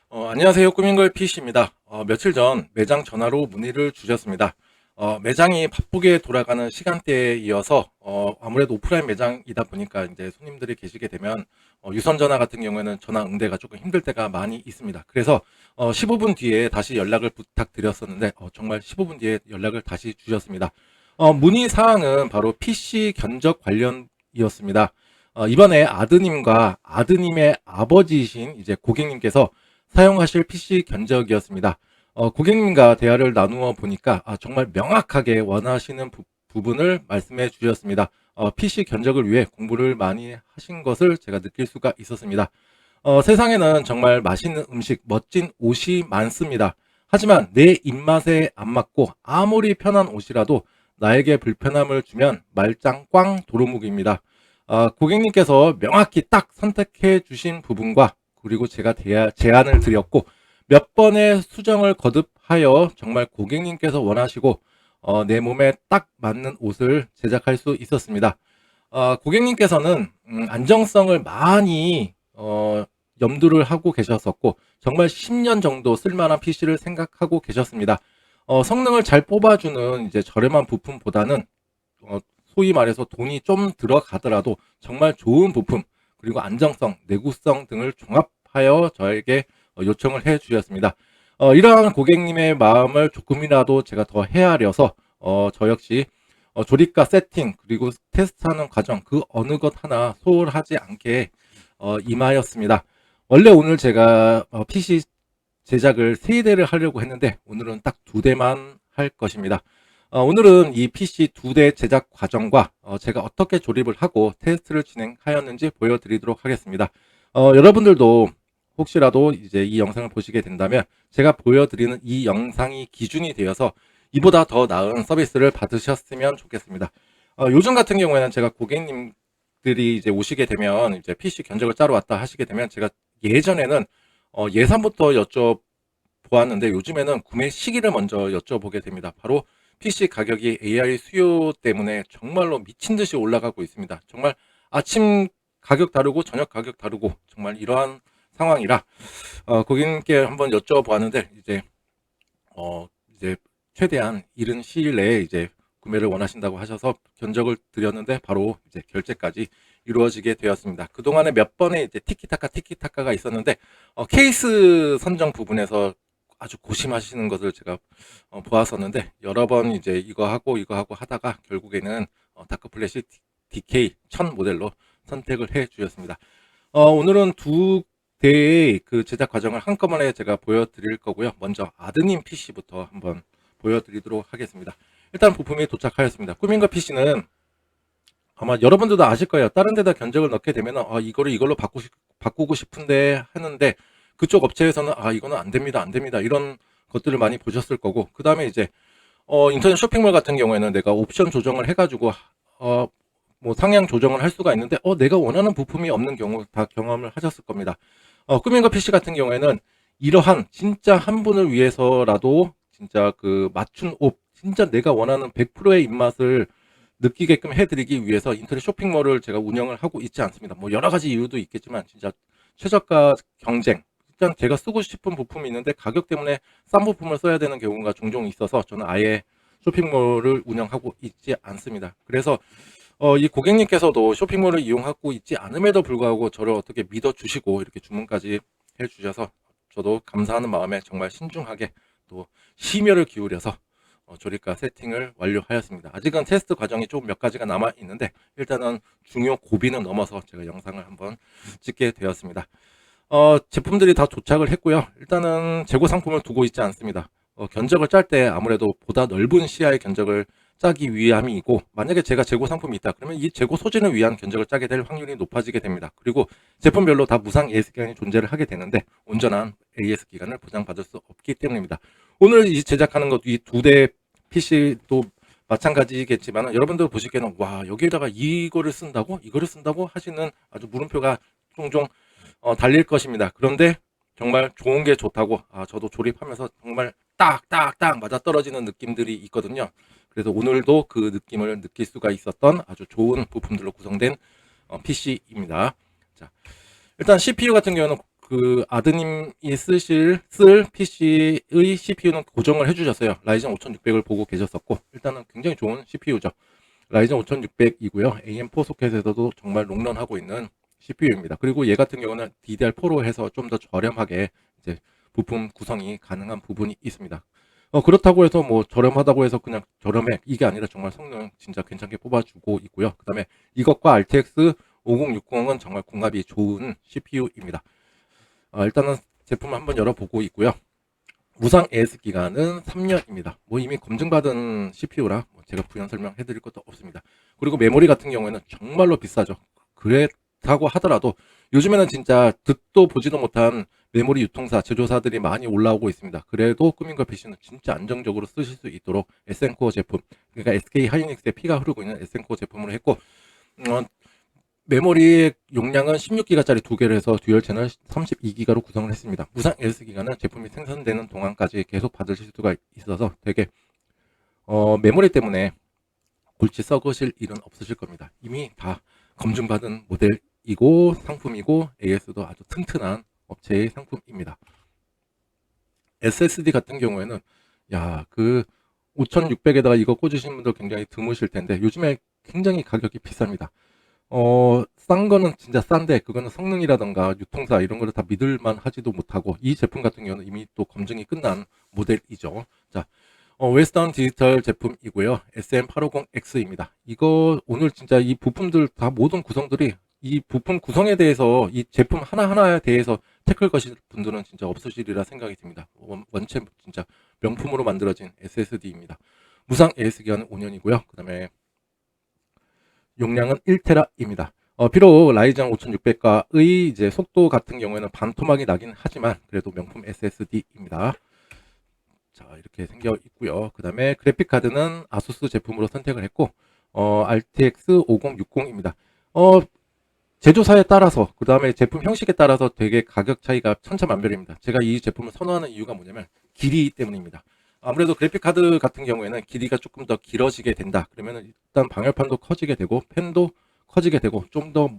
안녕하세요. 꾸민걸 PC입니다. 며칠 전 매장 전화로 문의를 주셨습니다. 매장이 바쁘게 돌아가는 시간대에 이어서 아무래도 오프라인 매장이다 보니까 이제 손님들이 계시게 되면 유선 전화 같은 경우에는 전화 응대가 조금 힘들 때가 많이 있습니다. 그래서 15분 뒤에 다시 연락을 부탁드렸었는데 정말 15분 뒤에 연락을 다시 주셨습니다. 문의 사항은 바로 PC 견적 관련이었습니다. 이번에 아드님과 아드님의 아버지이신 이제 고객님께서 사용하실 PC 견적이었습니다. 고객님과 대화를 나누어 보니까 정말 명확하게 원하시는 부분을 말씀해 주셨습니다. PC 견적을 위해 공부를 많이 하신 것을 제가 느낄 수가 있었습니다. 세상에는 정말 맛있는 음식, 멋진 옷이 많습니다. 하지만 내 입맛에 안 맞고 아무리 편한 옷이라도 나에게 불편함을 주면 말짱 꽝 도루묵입니다. 고객님께서 명확히 딱 선택해 주신 부분과 그리고 제가 제안을 드렸고 몇 번의 수정을 거듭하여 정말 고객님께서 원하시고 내 몸에 딱 맞는 옷을 제작할 수 있었습니다. 고객님께서는 안정성을 많이 염두를 하고 계셨었고 정말 10년 정도 쓸만한 PC를 생각하고 계셨습니다. 성능을 잘 뽑아주는 이제 저렴한 부품보다는 소위 말해서 돈이 좀 들어가더라도 정말 좋은 부품 그리고 안정성, 내구성 등을 종합하여 저에게 요청을 해 주셨습니다. 이러한 고객님의 마음을 조금이라도 제가 더 헤아려서 저 역시 조립과 세팅 그리고 테스트하는 과정 그 어느 것 하나 소홀하지 않게 임하였습니다. 원래 오늘 제가 PC 제작을 3대를 하려고 했는데 오늘은 딱 2대만 할 것입니다. 오늘은 이 PC 2대 제작 과정과 제가 어떻게 조립을 하고 테스트를 진행하였는지 보여드리도록 하겠습니다. 여러분들도 혹시라도 이제 이 영상을 보시게 된다면 제가 보여드리는 이 영상이 기준이 되어서 이보다 더 나은 서비스를 받으셨으면 좋겠습니다. 요즘 같은 경우에는 제가 고객님들이 이제 오시게 되면 이제 PC 견적을 짜러 왔다 하시게 되면 제가 예전에는 예산부터 여쭤보았는데 요즘에는 구매 시기를 먼저 여쭤보게 됩니다. 바로 PC 가격이 AI 수요 때문에 정말로 미친 듯이 올라가고 있습니다. 정말 아침 가격 다르고 저녁 가격 다르고 정말 이러한 상황이라 고객님께 한번 여쭤보았는데 이제 최대한 이른 시일 내에 이제 구매를 원하신다고 하셔서 견적을 드렸는데 바로 이제 결제까지 이루어지게 되었습니다. 그동안에 몇 번의 이제 티키타카가 있었는데 케이스 선정 부분에서 아주 고심하시는 것을 제가 보았었는데 여러 번 이제 이거 하고 하다가 결국에는 다크 플래시 DK 1000 모델로 선택을 해 주셨습니다. 오늘은 2대의 그 제작 과정을 한꺼번에 제가 보여드릴 거고요. 먼저 아드님 PC부터 한번 보여드리도록 하겠습니다. 일단 부품이 도착하였습니다. 꾸민거 PC는 아마 여러분들도 아실 거예요. 다른 데다 견적을 넣게 되면 이거를 이걸로 바꾸고 싶은데 하는데 그쪽 업체에서는 이거는 안 됩니다. 이런 것들을 많이 보셨을 거고 그 다음에 이제 인터넷 쇼핑몰 같은 경우에는 내가 옵션 조정을 해가지고 뭐 상향 조정을 할 수가 있는데 내가 원하는 부품이 없는 경우 다 경험을 하셨을 겁니다. 꾸민거 PC 같은 경우에는 이러한 진짜 한 분을 위해서라도 진짜 그 맞춘 옷 진짜 내가 원하는 100%의 입맛을 느끼게끔 해드리기 위해서 인터넷 쇼핑몰을 제가 운영을 하고 있지 않습니다. 뭐 여러 가지 이유도 있겠지만 진짜 최저가 경쟁 일단 제가 쓰고 싶은 부품이 있는데 가격 때문에 싼 부품을 써야 되는 경우가 종종 있어서 저는 아예 쇼핑몰을 운영하고 있지 않습니다. 그래서 이 고객님께서도 쇼핑몰을 이용하고 있지 않음에도 불구하고 저를 어떻게 믿어주시고 이렇게 주문까지 해주셔서 저도 감사하는 마음에 정말 신중하게 또 심혈을 기울여서 조립과 세팅을 완료하였습니다. 아직은 테스트 과정이 좀 몇 가지가 남아 있는데 일단은 중요 고비는 넘어서 제가 영상을 한번 찍게 되었습니다. 제품들이 다 도착을 했고요. 일단은 재고 상품을 두고 있지 않습니다. 견적을 짤 때 아무래도 보다 넓은 시야의 견적을 짜기 위함이고 만약에 제가 재고 상품이 있다 그러면 이 재고 소진을 위한 견적을 짜게 될 확률이 높아지게 됩니다. 그리고 제품별로 다 무상 AS 기간이 존재를 하게 되는데 온전한 AS 기간을 보장받을 수 없기 때문입니다. 오늘 이 제작하는 것 이 2대 PC도 마찬가지겠지만 여러분들 보시기에는 와 여기에다가 이거를 쓴다고 하시는 아주 물음표가 종종 달릴 것입니다. 그런데 정말 좋은 게 좋다고 저도 조립하면서 정말 딱딱딱 맞아떨어지는 느낌들이 있거든요. 그래서 오늘도 그 느낌을 느낄 수가 있었던 아주 좋은 부품들로 구성된 PC입니다. 자, 일단 CPU 같은 경우는 그 아드님이 쓸 PC의 CPU는 고정을 해주셨어요. 라이젠 5600을 보고 계셨었고, 일단은 굉장히 좋은 CPU죠. 라이젠 5600이고요. AM4 소켓에서도 정말 롱런하고 있는 CPU입니다. 그리고 얘 같은 경우는 DDR4로 해서 좀 더 저렴하게 이제 부품 구성이 가능한 부분이 있습니다. 그렇다고 해서 뭐 저렴하다고 해서 그냥 저렴해 이게 아니라 정말 성능 진짜 괜찮게 뽑아주고 있고요. 그 다음에 이것과 RTX 5060은 정말 궁합이 좋은 CPU입니다. 일단은 제품을 한번 열어보고 있고요. 무상 AS 기간은 3년입니다. 뭐 이미 검증받은 CPU라 제가 부연 설명해 드릴 것도 없습니다. 그리고 메모리 같은 경우에는 정말로 비싸죠. 그렇다고 하더라도 요즘에는 진짜 듣도 보지도 못한 메모리 유통사, 제조사들이 많이 올라오고 있습니다. 그래도 꾸민걸 PC는 진짜 안정적으로 쓰실 수 있도록 에센코어 제품, 그러니까 SK 하이닉스의 피가 흐르고 있는 에센코어 제품으로 했고, 메모리 용량은 16기가짜리 두 개를 해서 듀얼 채널 32기가로 구성을 했습니다. 무상 AS 기간은 제품이 생산되는 동안까지 계속 받으실 수가 있어서 되게 메모리 때문에 골치 썩으실 일은 없으실 겁니다. 이미 다 검증받은 모델이고 상품이고 AS도 아주 튼튼한 업체의 상품입니다. SSD 같은 경우에는 그 5600에다가 이거 꽂으신 분들 굉장히 드무실 텐데 요즘에 굉장히 가격이 비쌉니다. 싼 거는 진짜 싼데 그거는 성능이라던가 유통사 이런 거를 다 믿을만 하지도 못하고 이 제품 같은 경우는 이미 또 검증이 끝난 모델이죠. 자, 웨스턴 디지털 제품이고요. SM850X입니다. 이거 오늘 진짜 이 부품들 다 모든 구성들이 이 부품 구성에 대해서 이 제품 하나하나에 대해서 태클 거실 분들은 진짜 없으시리라 생각이 듭니다. 원체 진짜 명품으로 만들어진 SSD입니다. 무상 AS 기간은 5년이고요. 그 다음에 용량은 1테라입니다. 비록 라이젠 5600과의 이제 속도 같은 경우에는 반토막이 나긴 하지만 그래도 명품 SSD입니다. 자, 이렇게 생겨 있고요. 그 다음에 그래픽 카드는 아수스 제품으로 선택을 했고, RTX 5060입니다. 제조사에 따라서, 그 다음에 제품 형식에 따라서 되게 가격 차이가 천차만별입니다. 제가 이 제품을 선호하는 이유가 뭐냐면 길이 때문입니다. 아무래도 그래픽 카드 같은 경우에는 길이가 조금 더 길어지게 된다. 그러면 일단 방열판도 커지게 되고, 펜도 커지게 되고, 좀 더,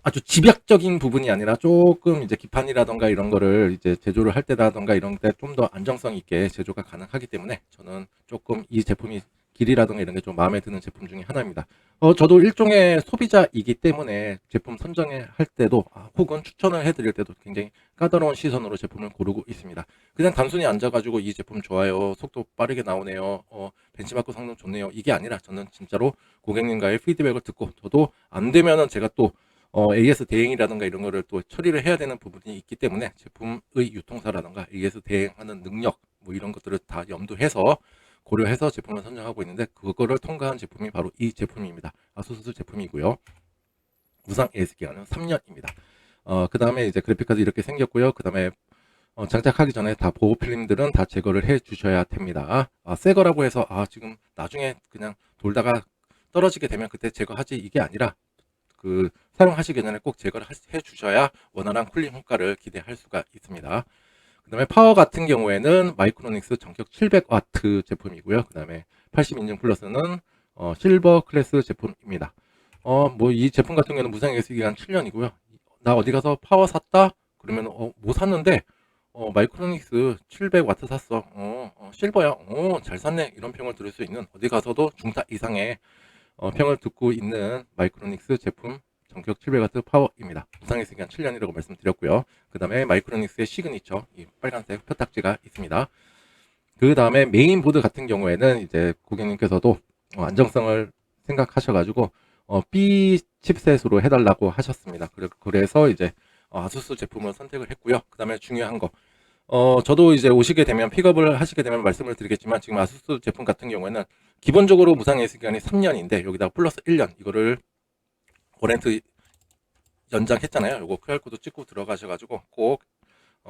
아주 집약적인 부분이 아니라 조금 이제 기판이라던가 이런 거를 이제 제조를 할 때라던가 이런 때 좀 더 안정성 있게 제조가 가능하기 때문에 저는 조금 이 제품이 길이라던가 이런 게 좀 마음에 드는 제품 중에 하나입니다. 저도 일종의 소비자이기 때문에 제품 선정할 때도 혹은 추천을 해드릴 때도 굉장히 까다로운 시선으로 제품을 고르고 있습니다. 그냥 단순히 앉아가지고 이 제품 좋아요, 속도 빠르게 나오네요, 벤치마크 성능 좋네요, 이게 아니라 저는 진짜로 고객님과의 피드백을 듣고 저도 안 되면은 제가 또 AS 대행이라든가 이런 거를 또 처리를 해야 되는 부분이 있기 때문에 제품의 유통사라든가 AS 대행하는 능력 뭐 이런 것들을 다 염두해서 고려해서 제품을 선정하고 있는데 그거를 통과한 제품이 바로 이 제품입니다. 아수스 제품이고요. 무상 AS 기간은 3년입니다. 그 다음에 이제 그래픽카드 이렇게 생겼고요. 그 다음에 장착하기 전에 다 보호 필름들은 다 제거를 해 주셔야 됩니다. 새 거라고 해서 지금 나중에 그냥 돌다가 떨어지게 되면 그때 제거하지 이게 아니라 그 사용하시기 전에 꼭 제거를 해 주셔야 원활한 쿨링 효과를 기대할 수가 있습니다. 그 다음에 파워 같은 경우에는 마이크로닉스 전격 700W 제품이고요. 그 다음에 80인증 플러스는 실버 클래스 제품입니다. 뭐 이 제품 같은 경우는 무상 AS 기간 7년이고요. 나 어디 가서 파워 샀다? 그러면 뭐 샀는데 마이크로닉스 700W 샀어. 실버야. 잘 샀네. 이런 평을 들을 수 있는 어디 가서도 중타 이상의 평을 듣고 있는 마이크로닉스 제품 전격 700W 파워입니다. 무상에서 기간 7년이라고 말씀드렸고요. 그 다음에 마이크로닉스의 시그니처 이 빨간색 표딱지가 있습니다. 그 다음에 메인보드 같은 경우에는 이제 고객님께서도 안정성을 생각하셔가지고 B 칩셋으로 해달라고 하셨습니다. 그래서 이제 아수스 제품을 선택을 했고요. 그 다음에 중요한 거 저도 이제 오시게 되면 픽업을 하시게 되면 말씀을 드리겠지만 지금 아수스 제품 같은 경우에는 기본적으로 무상 AS 기간이 3년인데 여기다가 플러스 1년 이거를 워렌트 연장했잖아요. 요거 QR코드 찍고 들어가셔가지고 꼭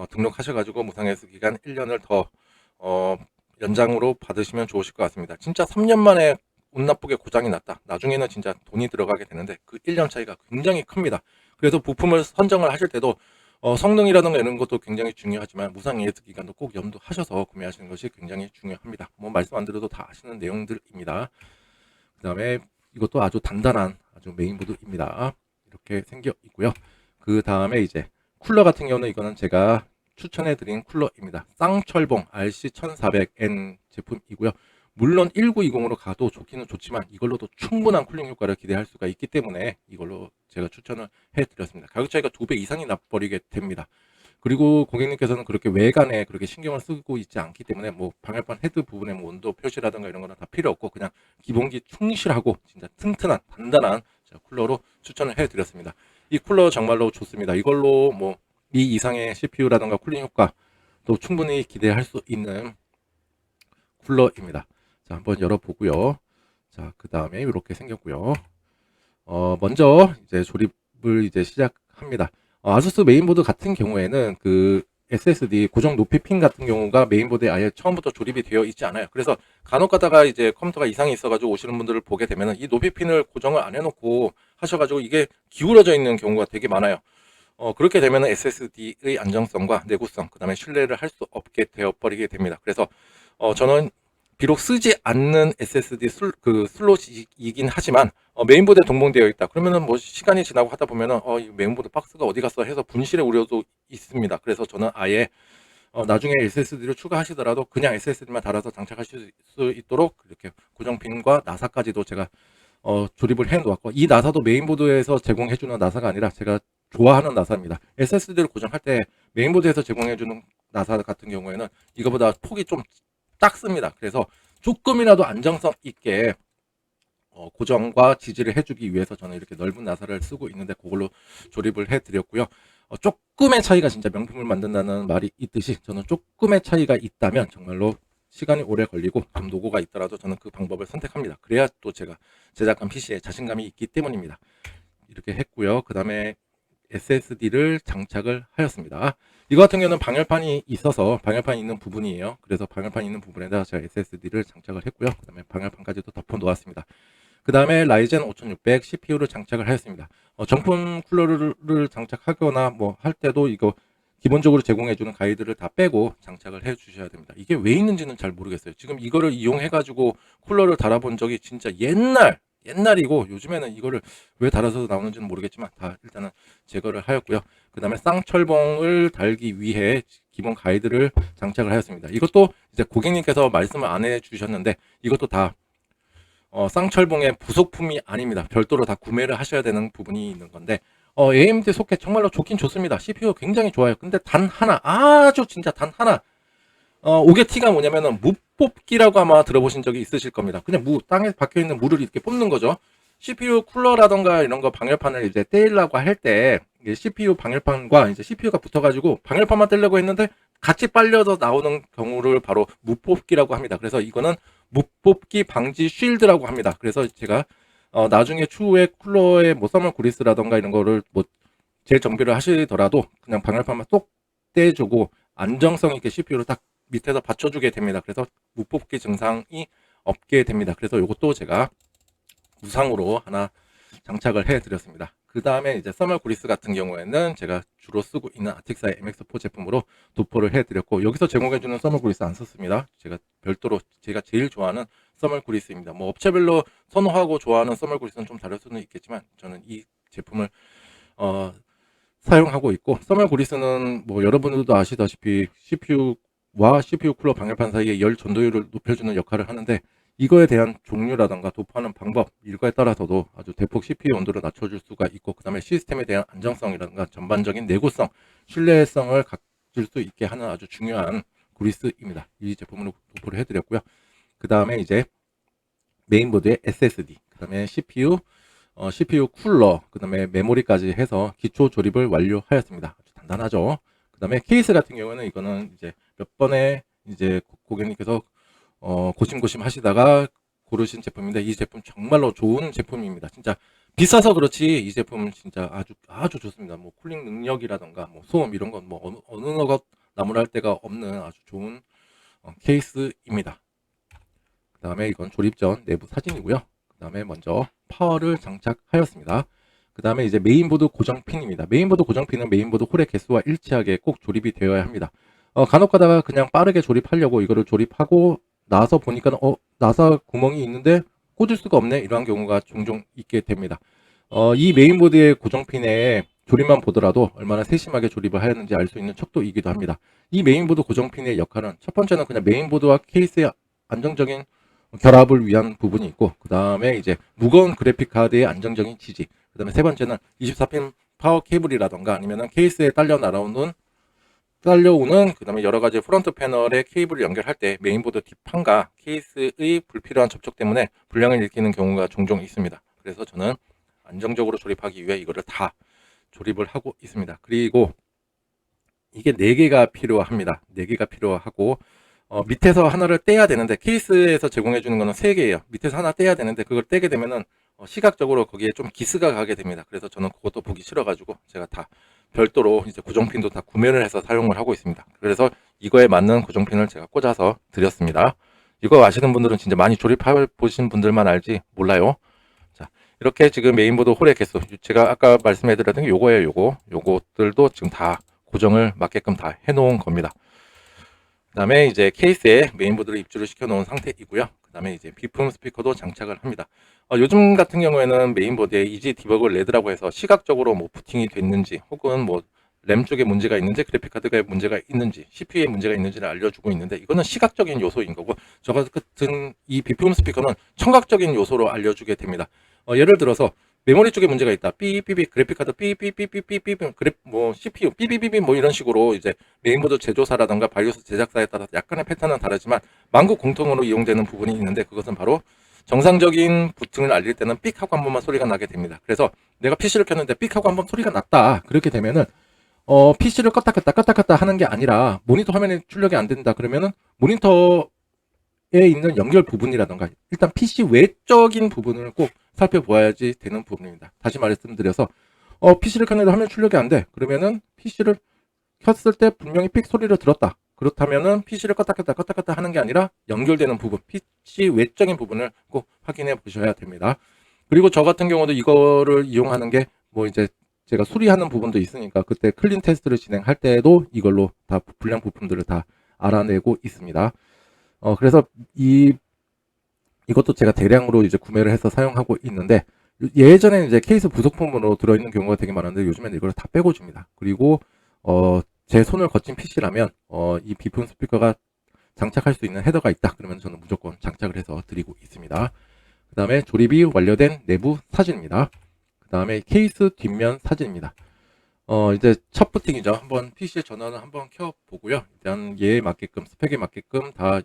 등록하셔가지고 무상 AS 기간 1년을 더 연장으로 받으시면 좋으실 것 같습니다. 진짜 3년 만에 운 나쁘게 고장이 났다. 나중에는 진짜 돈이 들어가게 되는데 그 1년 차이가 굉장히 큽니다. 그래서 부품을 선정을 하실 때도 성능이라든가 이런 것도 굉장히 중요하지만 무상 AS 기간도 꼭 염두하셔서 구매하시는 것이 굉장히 중요합니다. 뭐 말씀 안 드려도 다 아시는 내용들입니다. 그 다음에 이것도 아주 단단한 아주 메인보드입니다. 이렇게 생겨 있고요. 그 다음에 이제 쿨러 같은 경우는 이거는 제가 추천해드린 쿨러입니다. 쌍철봉 RC1400N 제품이고요. 물론 1920으로 가도 좋기는 좋지만 이걸로도 충분한 쿨링 효과를 기대할 수가 있기 때문에 이걸로 제가 추천을 해드렸습니다. 가격 차이가 2배 이상이 나버리게 됩니다. 그리고 고객님께서는 그렇게 외관에 그렇게 신경을 쓰고 있지 않기 때문에 뭐 방열판 헤드 부분에 뭐 온도 표시라든가 이런 거는 다 필요 없고 그냥 기본기 충실하고 진짜 튼튼한 단단한 쿨러로 추천을 해드렸습니다. 이 쿨러 정말로 좋습니다. 이걸로 뭐 이 이상의 CPU라든가 쿨링 효과도 충분히 기대할 수 있는 쿨러입니다. 자, 한번 열어보고요. 자, 그 다음에 이렇게 생겼고요. 먼저 이제 조립을 이제 시작합니다. 아수스 메인보드 같은 경우에는 그 SSD 고정 높이 핀 같은 경우가 메인보드에 아예 처음부터 조립이 되어 있지 않아요. 그래서 간혹 가다가 이제 컴퓨터가 이상이 있어가지고 오시는 분들을 보게 되면은 이 높이 핀을 고정을 안 해놓고 하셔가지고 이게 기울어져 있는 경우가 되게 많아요. 그렇게 되면은 SSD의 안정성과 내구성, 그 다음에 신뢰를 할 수 없게 되어버리게 됩니다. 그래서 저는 비록 쓰지 않는 SSD 슬롯이긴 하지만 메인보드에 동봉되어 있다. 그러면은 뭐 시간이 지나고 하다 보면은 이 메인보드 박스가 어디 갔어 해서 분실의 우려도 있습니다. 그래서 저는 아예 나중에 SSD를 추가하시더라도 그냥 SSD만 달아서 장착하실 수 있도록 이렇게 고정핀과 나사까지도 제가 조립을 해 놓았고, 이 나사도 메인보드에서 제공해주는 나사가 아니라 제가 좋아하는 나사입니다. SSD를 고정할 때 메인보드에서 제공해주는 나사 같은 경우에는 이거보다 폭이 좀 작습니다. 그래서 조금이라도 안정성 있게 고정과 지지를 해주기 위해서 저는 이렇게 넓은 나사를 쓰고 있는데 그걸로 조립을 해드렸고요. 조금의 차이가 진짜 명품을 만든다는 말이 있듯이 저는 조금의 차이가 있다면 정말로 시간이 오래 걸리고 좀 노고가 있더라도 저는 그 방법을 선택합니다. 그래야 또 제가 제작한 PC에 자신감이 있기 때문입니다. 이렇게 했고요. 그 다음에 SSD를 장착을 하였습니다. 이거 같은 경우는 방열판이 있어서 방열판이 있는 부분이에요. 그래서 방열판이 있는 부분에다 제가 SSD를 장착을 했고요. 그 다음에 방열판까지도 덮어 놓았습니다. 그 다음에 라이젠 5600 CPU를 장착을 하였습니다. 정품 쿨러를 장착하거나 뭐 할 때도 이거 기본적으로 제공해주는 가이드를 다 빼고 장착을 해 주셔야 됩니다. 이게 왜 있는지는 잘 모르겠어요. 지금 이거를 이용해 가지고 쿨러를 달아본 적이 진짜 옛날이고 요즘에는 이거를 왜 달아서 나오는지는 모르겠지만 다 일단은 제거를 하였고요. 그 다음에 쌍철봉을 달기 위해 기본 가이드를 장착을 하였습니다. 이것도 이제 고객님께서 말씀을 안 해주셨는데 이것도 다 쌍철봉의 부속품이 아닙니다. 별도로 다 구매를 하셔야 되는 부분이 있는 건데 AMD 소켓 정말로 좋긴 좋습니다. CPU 굉장히 좋아요. 근데 단 하나, 아주 진짜 단 하나, 오게 티가 뭐냐면은 무 뽑기라고 아마 들어보신 적이 있으실 겁니다. 그냥 땅에 박혀있는 무를 이렇게 뽑는 거죠. CPU 쿨러라던가 이런 거 방열판을 이제 떼려고 할 때 CPU 방열판과 이제 CPU가 붙어가지고 방열판만 떼려고 했는데 같이 빨려서 나오는 경우를 바로 무뽑기라고 합니다. 그래서 이거는 무뽑기 방지 쉴드라고 합니다. 그래서 제가 나중에 추후에 쿨러에 뭐 서멀 그리스라던가 이런 거를 뭐 재정비를 하시더라도 그냥 방열판만 쏙 떼주고 안정성 있게 CPU를 딱 밑에서 받쳐주게 됩니다. 그래서 무뽑기 증상이 없게 됩니다. 그래서 이것도 제가 무상으로 하나 장착을 해 드렸습니다. 그 다음에 이제 서멀 그리스 같은 경우에는 제가 주로 쓰고 있는 아틱사의 MX4 제품으로 도포를 해 드렸고, 여기서 제공해주는 서멀 그리스 안 썼습니다. 제가 별도로 제가 제일 좋아하는 서멀 그리스입니다. 뭐 업체별로 선호하고 좋아하는 서멀 그리스는 좀 다를 수는 있겠지만 저는 이 제품을 사용하고 있고, 서멀 그리스는 뭐 여러분들도 아시다시피 CPU와 CPU 쿨러 방열판 사이에 열 전도율을 높여주는 역할을 하는데, 이거에 대한 종류라던가 도포하는 방법, 이거에 따라서도 아주 대폭 CPU 온도를 낮춰줄 수가 있고, 그 다음에 시스템에 대한 안정성이라든가 전반적인 내구성, 신뢰성을 갖출 수 있게 하는 아주 중요한 그리스입니다. 이 제품으로 도포를 해드렸고요. 그 다음에 이제 메인보드에 SSD, 그 다음에 CPU 쿨러, 그 다음에 메모리까지 해서 기초 조립을 완료하였습니다. 아주 단단하죠. 그 다음에 케이스 같은 경우는 이거는 이제 몇 번에 이제 고객님께서 고심고심 하시다가 고르신 제품인데, 이 제품 정말로 좋은 제품입니다. 진짜 비싸서 그렇지 이 제품은 진짜 아주 좋습니다. 뭐 쿨링 능력이라던가 뭐 소음 이런 건 뭐 어느 것 나무랄 데가 없는 아주 좋은 케이스입니다. 그 다음에 이건 조립 전 내부 사진이고요. 그 다음에 먼저 파워를 장착하였습니다. 그 다음에 이제 메인보드 고정핀입니다. 메인보드 고정핀은 메인보드 홀의 개수와 일치하게 꼭 조립이 되어야 합니다. 간혹 가다가 그냥 빠르게 조립하려고 이거를 조립하고 나서 보니까 나사 구멍이 있는데 꽂을 수가 없네, 이러한 경우가 종종 있게 됩니다. 이 메인보드의 고정핀에 조립만 보더라도 얼마나 세심하게 조립을 하였는지 알 수 있는 척도이기도 합니다. 이 메인보드 고정핀의 역할은 첫 번째는 그냥 메인보드와 케이스의 안정적인 결합을 위한 부분이 있고, 그 다음에 이제 무거운 그래픽 카드의 안정적인 지지, 그 다음에 세 번째는 24핀 파워 케이블이라던가 아니면은 케이스에 딸려오는 그 다음에 여러 가지 프론트 패널에 케이블을 연결할 때 메인보드 뒷판과 케이스의 불필요한 접촉 때문에 불량을 일으키는 경우가 종종 있습니다. 그래서 저는 안정적으로 조립하기 위해 이거를 다 조립을 하고 있습니다. 그리고 이게 4개가 필요합니다. 4개가 필요하고, 밑에서 하나를 떼야 되는데, 케이스에서 제공해 주는 거는 3개예요. 밑에서 하나 떼야 되는데 그걸 떼게 되면은 시각적으로 거기에 좀 기스가 가게 됩니다. 그래서 저는 그것도 보기 싫어가지고 제가 다 별도로 이제 고정핀도 다 구매를 해서 사용을 하고 있습니다. 그래서 이거에 맞는 고정핀을 제가 꽂아서 드렸습니다. 이거 아시는 분들은 진짜 많이 조립해 보신 분들만 알지 몰라요. 자, 이렇게 지금 메인보드 홀의 개수, 제가 아까 말씀해 드렸던 게 요거예요. 요것들도 지금 다 고정을 맞게끔 다 해놓은 겁니다. 그 다음에 이제 케이스에 메인보드를 입주를 시켜 놓은 상태이고요. 그 다음에 이제 비품 스피커도 장착을 합니다. 요즘 같은 경우에는 메인보드에 이지 디버그 레드라고 해서 시각적으로 뭐 부팅이 됐는지, 혹은 뭐 램 쪽에 문제가 있는지, 그래픽카드에 문제가 있는지, CPU에 문제가 있는지를 알려주고 있는데, 이거는 시각적인 요소인 거고, 저 같은 이 비품 스피커는 청각적인 요소로 알려주게 됩니다. 예를 들어서 메모리 쪽에 문제가 있다. 삐삐삐, 그래픽카드 삐삐삐삐삐삐삐, 뭐 CPU 삐삐삐삐 뭐 이런 식으로 이제 메인보드 제조사라던가 바이오스 제작사에 따라서 약간의 패턴은 다르지만 만국 공통으로 이용되는 부분이 있는데, 그것은 바로 정상적인 부팅을 알릴 때는 삑 하고 한 번만 소리가 나게 됩니다. 그래서 내가 PC를 켰는데 삑 하고 한 번 소리가 났다. 그렇게 되면은 PC를 껐다 켰다 하는 게 아니라 모니터 화면에 출력이 안 된다. 그러면은 모니터에 있는 연결 부분이라던가 일단 PC 외적인 부분을 꼭 살펴보아야지 되는 부분입니다. 다시 말씀드려서 PC를 켰는데 화면 출력이 안 돼. 그러면은 PC를 켰을 때 분명히 삑 소리를 들었다. 그렇다면은 PC를 껐다 켰다 하는 게 아니라 연결되는 부분, PC 외적인 부분을 꼭 확인해 보셔야 됩니다. 그리고 저 같은 경우도 이거를 이용하는 게 뭐 이제 제가 수리하는 부분도 있으니까 그때 클린 테스트를 진행할 때도 이걸로 다 불량 부품들을 다 알아내고 있습니다. 그래서 이것도 제가 대량으로 이제 구매를 해서 사용하고 있는데, 예전에는 이제 케이스 부속품으로 들어있는 경우가 되게 많았는데 요즘에는 이걸 다 빼고 줍니다. 그리고 제 손을 거친 PC라면 이 비품 스피커가 장착할 수 있는 헤더가 있다. 그러면 저는 무조건 장착을 해서 드리고 있습니다. 그 다음에 조립이 완료된 내부 사진입니다. 그 다음에 케이스 뒷면 사진입니다. 이제 첫 부팅이죠. 한번 PC 전원을 한번 켜보고요. 일단 얘에 맞게끔, 스펙에 맞게끔 다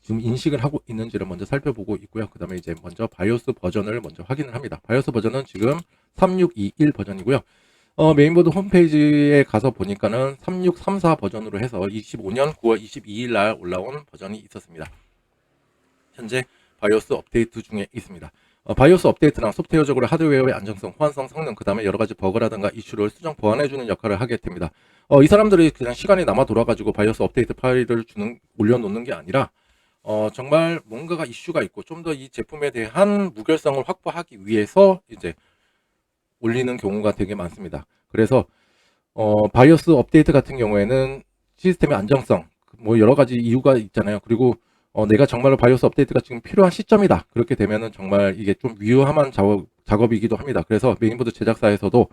지금 인식을 하고 있는지를 먼저 살펴보고 있고요. 그 다음에 이제 먼저 바이오스 버전을 먼저 확인을 합니다. 바이오스 버전은 지금 3621 버전이고요. 메인보드 홈페이지에 가서 보니까는 3634 버전으로 해서 25년 9월 22일 날 올라온 버전이 있었습니다. 현재 바이오스 업데이트 중에 있습니다. 바이오스 업데이트랑 소프트웨어적으로 하드웨어의 안정성, 호환성, 성능, 그 다음에 여러 가지 버그라든가 이슈를 수정 보완해주는 역할을 하게 됩니다. 이 사람들이 그냥 시간이 남아 돌아가지고 바이오스 업데이트 파일을 올려놓는 게 아니라 정말 뭔가가 이슈가 있고 좀 더 이 제품에 대한 무결성을 확보하기 위해서 이제 올리는 경우가 되게 많습니다. 그래서 바이오스 업데이트 같은 경우에는 시스템의 안정성, 뭐 여러 가지 이유가 있잖아요. 그리고 내가 정말로 바이오스 업데이트가 지금 필요한 시점이다. 그렇게 되면은 정말 이게 좀 위험한 작업이기도 합니다. 그래서 메인보드 제작사에서도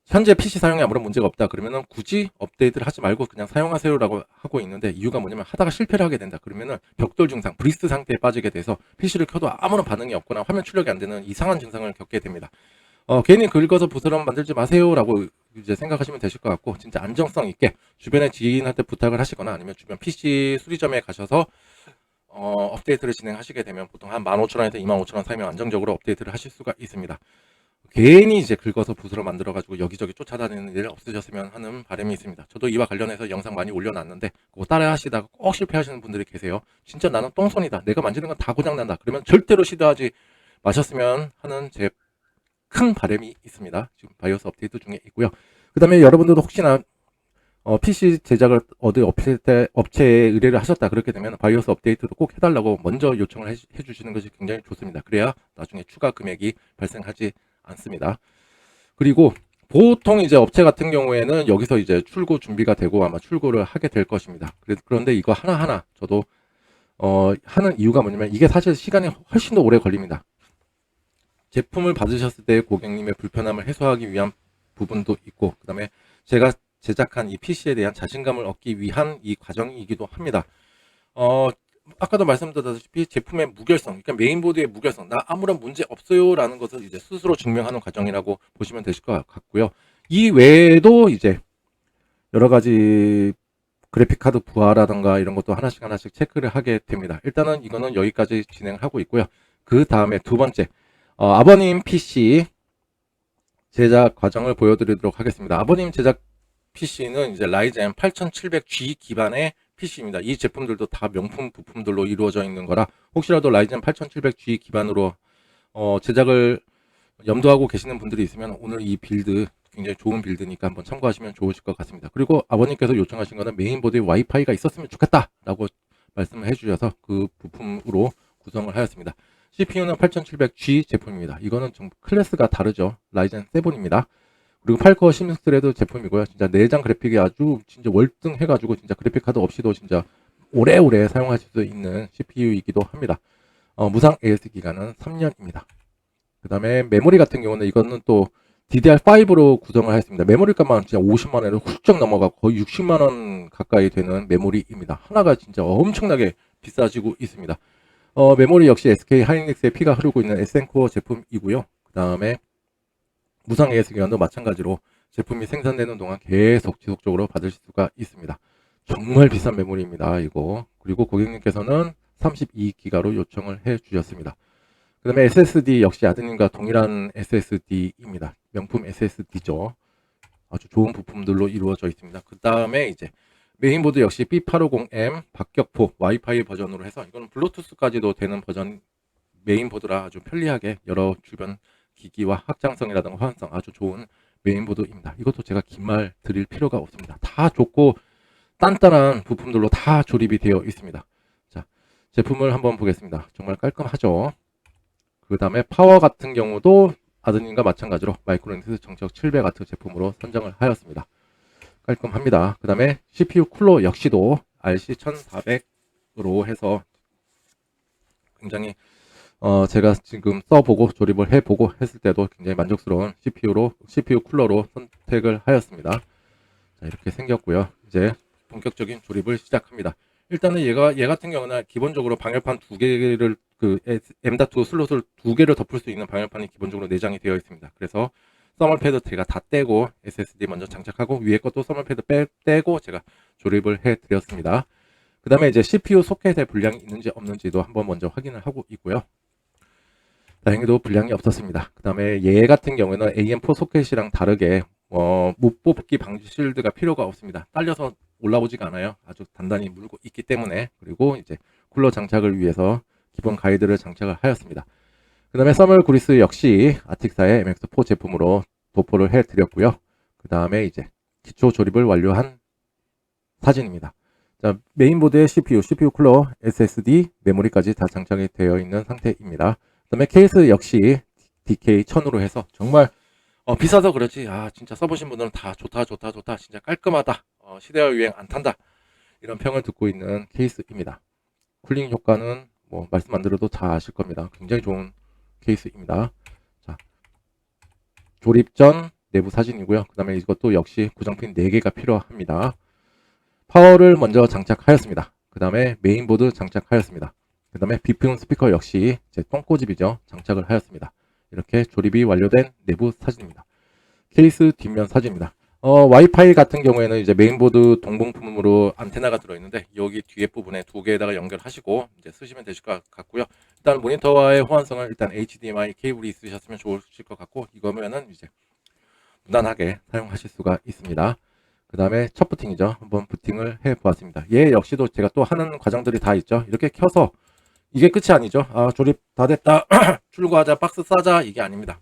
현재 PC 사용에 아무런 문제가 없다. 그러면은 굳이 업데이트를 하지 말고 그냥 사용하세요라고 하고 있는데, 이유가 뭐냐면 하다가 실패를 하게 된다. 그러면은 벽돌 증상, 브리스 상태에 빠지게 돼서 PC를 켜도 아무런 반응이 없거나 화면 출력이 안 되는 이상한 증상을 겪게 됩니다. 괜히 긁어서 부스럼 만들지 마세요라고 이제 생각하시면 되실 것 같고, 진짜 안정성 있게 주변의 지인한테 부탁을 하시거나 아니면 주변 PC 수리점에 가셔서 업데이트를 진행하시게 되면 보통 한 15,000원에서 25,000원 사이면 안정적으로 업데이트를 하실 수가 있습니다. 괜히 이제 긁어서 부스러 만들어 가지고 여기저기 쫓아다니는 일 없으셨으면 하는 바람이 있습니다. 저도 이와 관련해서 영상 많이 올려놨는데 그거 따라 하시다가 꼭 실패하시는 분들이 계세요. 진짜 나는 똥손이다, 내가 만지는 건 다 고장난다, 그러면 절대로 시도하지 마셨으면 하는 제 큰 바람이 있습니다. 지금 바이오스 업데이트 중에 있고요. 그 다음에 여러분들도 혹시나 PC 제작을 어디 업체에 의뢰를 하셨다 그렇게 되면 바이오스 업데이트도 꼭 해달라고 먼저 요청을 해주시는 것이 굉장히 좋습니다. 그래야 나중에 추가 금액이 발생하지 않습니다. 그리고 보통 이제 업체 같은 경우에는 여기서 이제 출고 준비가 되고 아마 출고를 하게 될 것입니다. 그런데 이거 하나하나 저도 하는 이유가 뭐냐면 이게 사실 시간이 훨씬 더 오래 걸립니다. 제품을 받으셨을 때 고객님의 불편함을 해소하기 위한 부분도 있고, 그 다음에 제가 제작한 이 PC에 대한 자신감을 얻기 위한 이 과정이기도 합니다. 아까도 말씀드렸다시피 제품의 무결성, 그러니까 메인보드의 무결성, 나 아무런 문제 없어요 라는 것을 이제 스스로 증명하는 과정이라고 보시면 되실 것 같고요. 이 외에도 이제 여러 가지 그래픽카드 부하라던가 이런 것도 하나씩 체크를 하게 됩니다. 일단은 이거는 여기까지 진행을 하고 있고요. 그 다음에 두 번째, 아버님 PC 제작 과정을 보여드리도록 하겠습니다. 아버님 제작 PC는 이제 라이젠 8700G 기반의 PC입니다. 이 제품들도 다 명품 부품들로 이루어져 있는 거라 혹시라도 라이젠 8700G 기반으로 제작을 염두하고 계시는 분들이 있으면 오늘 이 빌드 굉장히 좋은 빌드니까 한번 참고하시면 좋으실 것 같습니다. 그리고 아버님께서 요청하신 거는 메인보드에 와이파이가 있었으면 좋겠다 라고 말씀을 해주셔서 그 부품으로 구성을 하였습니다. CPU는 8700G 제품입니다. 이거는 좀 클래스가 다르죠. 라이젠 7입니다. 그리고 8코어 16스레드 제품이고요. 진짜 내장 그래픽이 아주 진짜 월등해가지고 진짜 그래픽카드 없이도 진짜 오래오래 사용하실 수 있는 CPU이기도 합니다. 무상 AS 기간은 3년입니다. 그 다음에 메모리 같은 경우는 이거는 또 DDR5로 구성을 하였습니다. 메모리 값만 진짜 50만원으로 훌쩍 넘어가 거의 60만원 가까이 되는 메모리입니다. 하나가 진짜 엄청나게 비싸지고 있습니다. 메모리 역시 SK 하이닉스의 피가 흐르고 있는 에센코어 제품이고요. 그 다음에 무상 AS 기간도 마찬가지로 제품이 생산되는 동안 계속 지속적으로 받으실 수가 있습니다. 정말 비싼 메모리입니다. 이거. 그리고 고객님께서는 32기가로 요청을 해 주셨습니다. 그 다음에 SSD 역시 아드님과 동일한 SSD입니다. 명품 SSD죠. 아주 좋은 부품들로 이루어져 있습니다. 그 다음에 이제 메인보드 역시 B850M 박격포 와이파이 버전으로 해서 이거는 블루투스까지도 되는 버전 메인보드라 아주 편리하게 여러 주변 기기와 확장성이라든가 호환성 아주 좋은 메인보드입니다. 이것도 제가 긴 말 드릴 필요가 없습니다. 다 좋고 단단한 부품들로 다 조립이 되어 있습니다. 자, 제품을 한번 보겠습니다. 정말 깔끔하죠. 그 다음에 파워 같은 경우도 아드님과 마찬가지로 마이크로닉스 정적 700W 제품으로 선정을 하였습니다. 깔끔합니다. 그 다음에 CPU 쿨러 역시도 RC1400으로 해서 굉장히 제가 지금 써보고 조립을 해보고 했을 때도 굉장히 만족스러운 CPU 쿨러로 선택을 하였습니다. 자, 이렇게 생겼고요. 이제 본격적인 조립을 시작합니다. 일단은 얘 같은 경우는 기본적으로 방열판 두 개를 M.2 슬롯을 두 개를 덮을 수 있는 방열판이 기본적으로 내장이 되어 있습니다. 그래서 서멀패드 제가 다 떼고 SSD 먼저 장착하고 위에 것도 서멀패드 떼고 제가 조립을 해 드렸습니다. 그 다음에 이제 CPU 소켓에 불량이 있는지 없는지도 한번 먼저 확인을 하고 있고요. 다행히도 불량이 없었습니다. 그 다음에 얘 같은 경우는 AM4 소켓이랑 다르게 못 뽑기 방지 실드가 필요가 없습니다. 딸려서 올라오지가 않아요. 아주 단단히 물고 있기 때문에. 그리고 이제 쿨러 장착을 위해서 기본 가이드를 장착을 하였습니다. 그 다음에 서멀 그리스 역시 아틱사의 MX4 제품으로 도포를 해 드렸고요. 그 다음에 이제 기초 조립을 완료한 사진입니다. 자, 메인보드의 CPU 쿨러, SSD, 메모리까지 다 장착이 되어 있는 상태입니다. 그 다음에 케이스 역시 DK1000으로 해서 정말 비싸서 그렇지 진짜 써보신 분들은 다 좋다 진짜 깔끔하다 시대와 유행 안 탄다 이런 평을 듣고 있는 케이스입니다. 쿨링 효과는 뭐 말씀 안 드려도 다 아실 겁니다. 굉장히 좋은 케이스입니다. 자, 조립 전 내부 사진이고요. 그 다음에 이것도 역시 구성핀 4개가 필요합니다. 파워를 먼저 장착하였습니다. 그 다음에 메인보드 장착하였습니다. 그 다음에 비품 스피커 역시 제 똥꼬집이죠. 장착을 하였습니다. 이렇게 조립이 완료된 내부 사진입니다. 케이스 뒷면 사진입니다. 와이파이 같은 경우에는 이제 메인보드 동봉품으로 안테나가 들어있는데 여기 뒤에 부분에 두 개에다가 연결하시고 이제 쓰시면 되실 것 같고요. 일단 모니터와의 호환성은 일단 HDMI 케이블이 있으셨으면 좋으실 것 같고 이거면은 이제 무난하게 사용하실 수가 있습니다. 그 다음에 첫 부팅이죠. 한번 부팅을 해 보았습니다. 얘 역시도 제가 또 하는 과정들이 다 있죠. 이렇게 켜서 이게 끝이 아니죠. 조립 다 됐다. 출고하자, 박스 싸자 이게 아닙니다.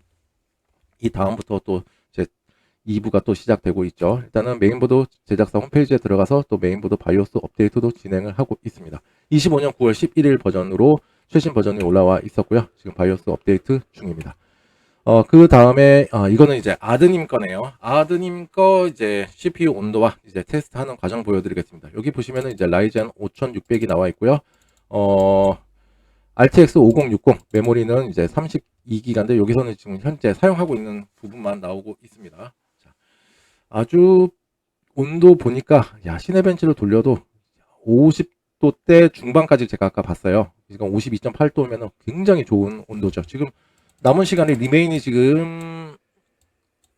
이 다음부터 또 제 2부가 또 시작되고 있죠. 일단은 메인보드 제작사 홈페이지에 들어가서 또 메인보드 바이오스 업데이트도 진행을 하고 있습니다. 25년 9월 11일 버전으로 최신 버전이 올라와 있었고요. 지금 바이오스 업데이트 중입니다. 그 다음에 이거는 이제 아드님 거네요. 아드님 거 이제 CPU 온도와 이제 테스트하는 과정 보여드리겠습니다. 여기 보시면은 이제 라이젠 5600이 나와 있고요. RTX 5060 메모리는 이제 32기가인데 여기서는 지금 현재 사용하고 있는 부분만 나오고 있습니다. 자, 아주 온도 보니까 야 시네벤치로 돌려도 50도대 중반까지 제가 아까 봤어요. 지금 52.8도면 굉장히 좋은 온도죠. 지금 남은 시간이 리메인이 지금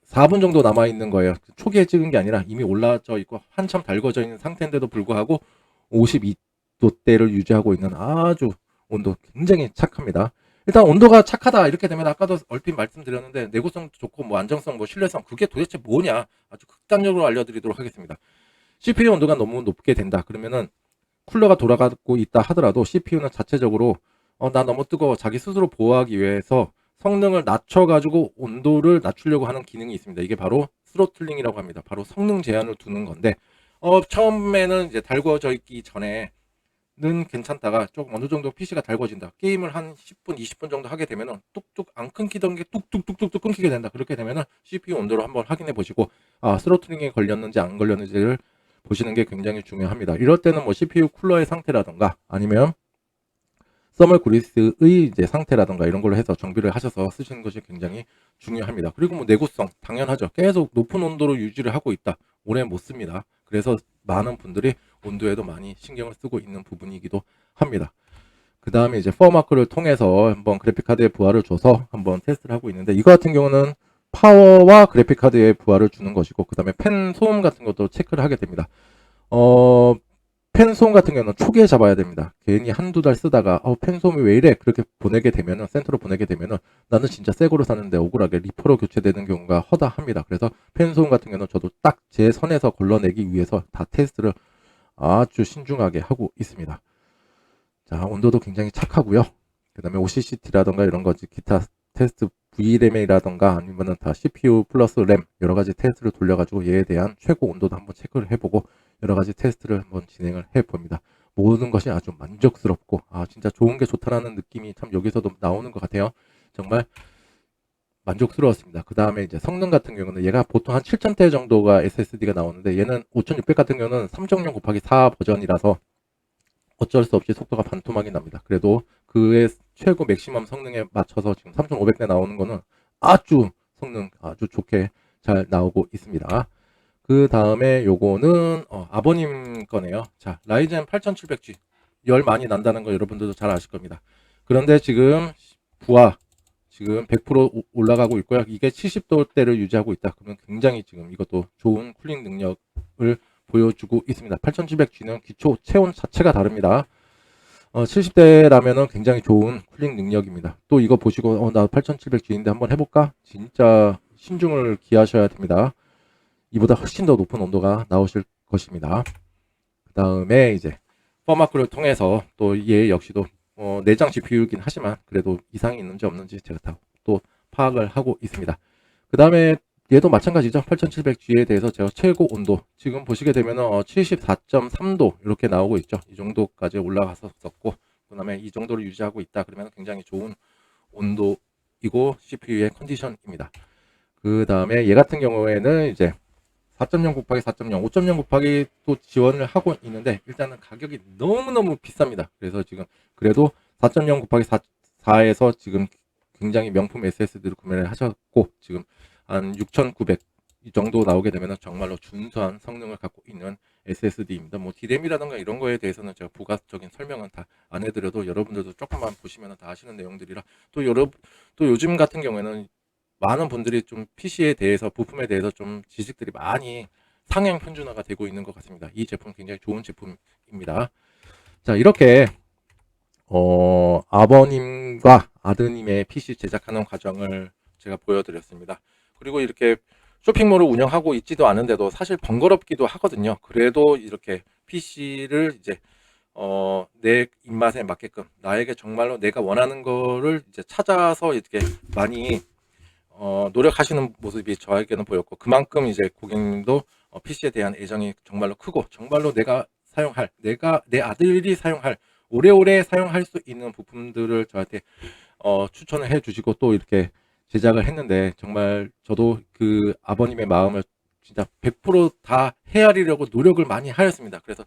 4분 정도 남아 있는 거예요. 초기에 찍은 게 아니라 이미 올라져 있고 한참 달궈져 있는 상태인데도 불구하고 52도대를 유지하고 있는 아주 온도 굉장히 착합니다. 일단 온도가 착하다 이렇게 되면 아까도 얼핏 말씀드렸는데 내구성도 좋고 뭐 안정성 뭐 신뢰성 그게 도대체 뭐냐 아주 극단적으로 알려드리도록 하겠습니다. CPU 온도가 너무 높게 된다 그러면은 쿨러가 돌아가고 있다 하더라도 CPU는 자체적으로 나 너무 뜨거워 자기 스스로 보호하기 위해서 성능을 낮춰가지고 온도를 낮추려고 하는 기능이 있습니다. 이게 바로 스로틀링이라고 합니다. 바로 성능 제한을 두는 건데 처음에는 이제 달궈져 있기 전에는 괜찮다가 조금 어느 정도 PC가 달궈진다. 게임을 한 10분, 20분 정도 하게 되면은 뚝뚝 안 끊기던 게 뚝뚝뚝뚝뚝 끊기게 된다. 그렇게 되면은 CPU 온도를 한번 확인해 보시고 스로틀링에 걸렸는지 안 걸렸는지를 보시는 게 굉장히 중요합니다. 이럴 때는 뭐 CPU 쿨러의 상태라던가 아니면 서멀 그리스의 이제 상태라던가 이런 걸로 해서 정비를 하셔서 쓰시는 것이 굉장히 중요합니다. 그리고 뭐 내구성 당연하죠. 계속 높은 온도로 유지를 하고 있다. 오래 못 씁니다. 그래서 많은 분들이 온도에도 많이 신경을 쓰고 있는 부분이기도 합니다. 그 다음에 이제 퍼마크를 통해서 한번 그래픽카드에 부하를 줘서 한번 테스트를 하고 있는데 이거 같은 경우는 파워와 그래픽카드에 부하를 주는 것이고 그 다음에 펜 소음 같은 것도 체크를 하게 됩니다. 펜 소음 같은 경우는 초기에 잡아야 됩니다. 괜히 한두 달 쓰다가 펜 소음이 왜 이래? 그렇게 보내게 되면은 센터로 보내게 되면은 나는 진짜 새 거로 샀는데 억울하게 리퍼로 교체되는 경우가 허다합니다. 그래서 펜 소음 같은 경우는 저도 딱 제 선에서 걸러내기 위해서 다 테스트를 아주 신중하게 하고 있습니다. 자, 온도도 굉장히 착하고요. 그 다음에 OCCT라던가 이런 거지 기타 테스트 VRAM이라던가 아니면은 다 CPU 플러스 램 여러 가지 테스트를 돌려가지고 얘에 대한 최고 온도도 한번 체크를 해보고 여러 가지 테스트를 한번 진행을 해봅니다. 모든 것이 아주 만족스럽고 진짜 좋은 게 좋다라는 느낌이 참 여기서도 나오는 것 같아요. 정말 만족스러웠습니다. 그 다음에 이제 성능 같은 경우는 얘가 보통 한 7000대 정도가 SSD가 나오는데 얘는 5600 같은 경우는 3.0 곱하기 4 버전이라서 어쩔 수 없이 속도가 반토막이 납니다. 그래도 그의 최고 맥시멈 성능에 맞춰서 지금 3500대 나오는 거는 아주 성능 아주 좋게 잘 나오고 있습니다. 그 다음에 요거는 아버님 거네요. 자, 라이젠 8700G 열 많이 난다는 거 여러분들도 잘 아실 겁니다. 그런데 지금 부하 지금 100% 올라가고 있고요. 이게 70도대를 유지하고 있다. 그러면 굉장히 지금 이것도 좋은 쿨링 능력을 보여주고 있습니다. 8700G는 기초 체온 자체가 다릅니다. 70대라면은 굉장히 좋은 쿨링 능력입니다. 또 이거 보시고 나 8700G인데 한번 해볼까? 진짜 신중을 기하셔야 됩니다. 이보다 훨씬 더 높은 온도가 나오실 것입니다. 그 다음에 이제 퍼마크를 통해서 또 얘 역시도 내장 GPU이긴 하지만 그래도 이상이 있는지 없는지 제가 다 또 파악을 하고 있습니다. 그 다음에 얘도 마찬가지죠. 8700G에 대해서 제가 최고 온도 지금 보시게 되면 74.3도 이렇게 나오고 있죠. 이 정도까지 올라갔었고 그 다음에 이 정도를 유지하고 있다 그러면 굉장히 좋은 온도이고 CPU의 컨디션입니다. 그 다음에 얘 같은 경우에는 이제 4.0 곱하기 4.0, 5.0 곱하기 또 지원을 하고 있는데 일단은 가격이 너무너무 비쌉니다. 그래서 지금 그래도 4.0 곱하기 4에서 지금 굉장히 명품 SSD를 구매를 하셨고 지금 한 6,900 이 정도 나오게 되면 정말로 준수한 성능을 갖고 있는 SSD입니다. 뭐 D램이라든가 이런 거에 대해서는 제가 부가적인 설명은 다 안 해드려도 여러분들도 조금만 보시면 다 아시는 내용들이라 또 요즘 같은 경우에는 많은 분들이 좀 PC에 대해서 부품에 대해서 좀 지식들이 많이 상향 평준화가 되고 있는 것 같습니다. 이 제품 굉장히 좋은 제품입니다. 자 이렇게 아버님과 아드님의 PC 제작하는 과정을 제가 보여드렸습니다. 그리고 이렇게 쇼핑몰을 운영하고 있지도 않은데도 사실 번거롭기도 하거든요. 그래도 이렇게 PC를 이제 내 입맛에 맞게끔 나에게 정말로 내가 원하는 거를 이제 찾아서 이렇게 많이 노력하시는 모습이 저에게는 보였고 그만큼 이제 고객님도 PC에 대한 애정이 정말로 크고 정말로 내가 사용할 내 아들이 사용할 오래오래 사용할 수 있는 부품들을 저한테 추천을 해 주시고 또 이렇게 제작을 했는데 정말 저도 그 아버님의 마음을 진짜 100%다 헤아리려고 노력을 많이 하였습니다. 그래서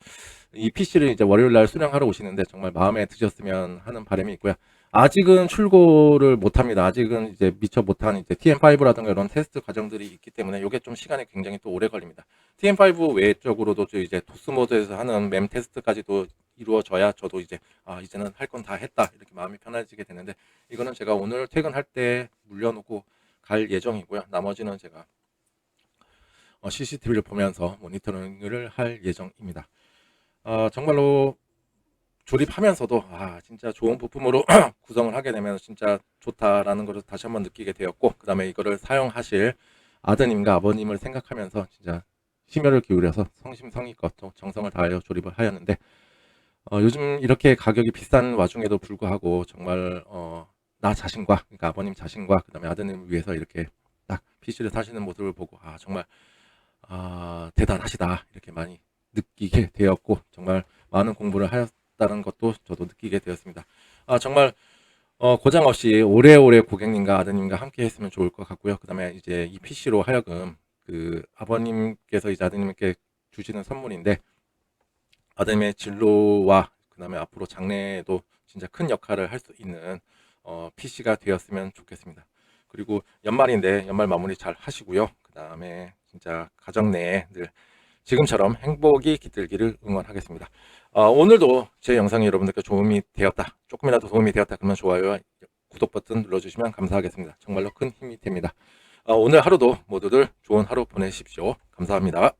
이 PC를 이제 월요일 날 수령하러 오시는데 정말 마음에 드셨으면 하는 바람이 있고요. 아직은 출고를 못 합니다. 아직은 이제 미처 못한 이제 TM5라든가 이런 테스트 과정들이 있기 때문에 이게 좀 시간이 굉장히 또 오래 걸립니다. TM5 외적으로도 이제 도스 모드에서 하는 맴 테스트까지도 이루어져야 저도 이제 이제는 할 건 다 했다 이렇게 마음이 편해지게 되는데, 이거는 제가 오늘 퇴근할 때 물려놓고 갈 예정이고요. 나머지는 제가 CCTV를 보면서 모니터링을 할 예정입니다. 정말로 조립하면서도 진짜 좋은 부품으로 구성을 하게 되면 진짜 좋다라는 것을 다시 한번 느끼게 되었고, 그 다음에 이거를 사용하실 아드님과 아버님을 생각하면서 진짜 심혈을 기울여서 성심성의껏 정성을 다하여 조립을 하였는데, 요즘 이렇게 가격이 비싼 와중에도 불구하고 정말 나 자신과, 그러니까 아버님 자신과 그 다음에 아드님을 위해서 이렇게 딱 PC를 사시는 모습을 보고 정말 대단하시다 이렇게 많이 느끼게 되었고, 정말 많은 공부를 하였다는 것도 저도 느끼게 되었습니다. 정말 고장 없이 오래오래 고객님과 아드님과 함께 했으면 좋을 것 같고요. 그 다음에 이제 이 PC로 하여금 그 아버님께서 이제 아드님께 주시는 선물인데, 아드님의 진로와 그 다음에 앞으로 장래에도 진짜 큰 역할을 할 수 있는 PC가 되었으면 좋겠습니다. 그리고 연말인데 연말 마무리 잘 하시고요. 그 다음에 진짜 가정 내에 늘 지금처럼 행복이 깃들기를 응원하겠습니다. 오늘도 제 영상이 여러분들께 도움이 되었다, 조금이라도 도움이 되었다 그러면 좋아요와 구독 버튼 눌러주시면 감사하겠습니다. 정말로 큰 힘이 됩니다. 오늘 하루도 모두들 좋은 하루 보내십시오. 감사합니다.